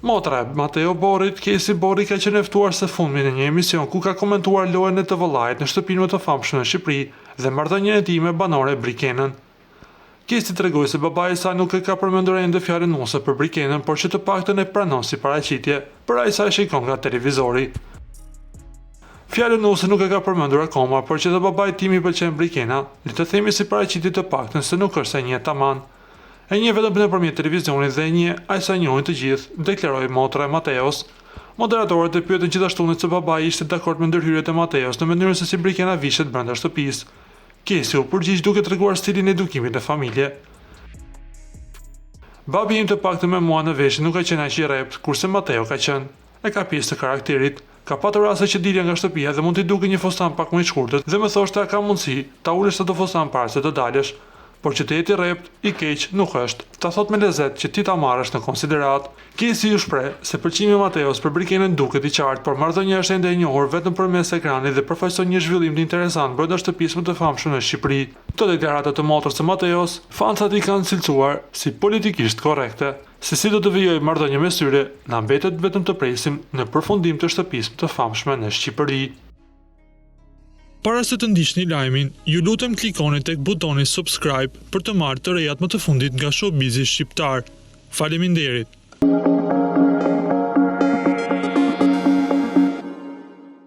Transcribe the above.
Motra e Mateo Borrit, Casey Borri ka qenë e ftuar së fundmi në një emision ku ka komentuar lojën e të vëllait në shtëpinë më të famshme në Shqipëri dhe marrëdhënien e tij me banore Brikenën. Casey tregoi se babai i saj nuk e ka përmendur ende fjalën nuse për Brikenën, por që të paktën e pranon si paraqitje për ai sa e shikon nga televizori. Fjalën nuse nuk e ka përmendur akoma, por që dhe babai tim i pëlqen Brikena, le të themi si paraqitje të paktën se nuk është se një taman. E një vetëm nëpërmjet televizionit dhe e një ai sa njohin të gjithë, deklaroi motra e Mateos. Moderatorët e pyetën gjithashtu nëse babai ishte dakord me ndërhyrjet e Mateos në mënyrën se si Brikena vishet brenda shtëpisë. Casey u përgjigj duke treguar stilin e edukimit në familje. Babi im të paktën me mua në veshje nuk ka qenë aq i rrept, kurse Mateo ka qenë. E ka pjesë të karakterit. Ka patur raste që dilja nga shtëpia dhe mund t'i duke një fustan pak më i shkurtër dhe më thoshte a ka mundësi ta ulesh atë fustan para se të dalësh. Por që të jeti rrept, i keq nuk është, ta thot me lezet që ti ta marrësh në konsiderat. Casey u shpreh se pëlqimi i Mateos për Brikenën duket i qartë, por marrëdhënia është ende e njohur vetëm përmes ekranit dhe përfaqëson një zhvillim të interesant brenda shtëpisë më të famshme në Shqipëri. Këto deklarata të motrës së Mateos, fansat i kanë cilësuar si politikisht korrekte. Se si do të vijojë marrëdhënia mes tyre, na mbetet vetëm të presim në përfundim të shtëpisë më të famshme në Shqipëri. Para se të ndiqni lajmin, ju lutem klikoni tek butoni subscribe për të marrë të rejat më të fundit nga showbizi shqiptar. Faleminderit.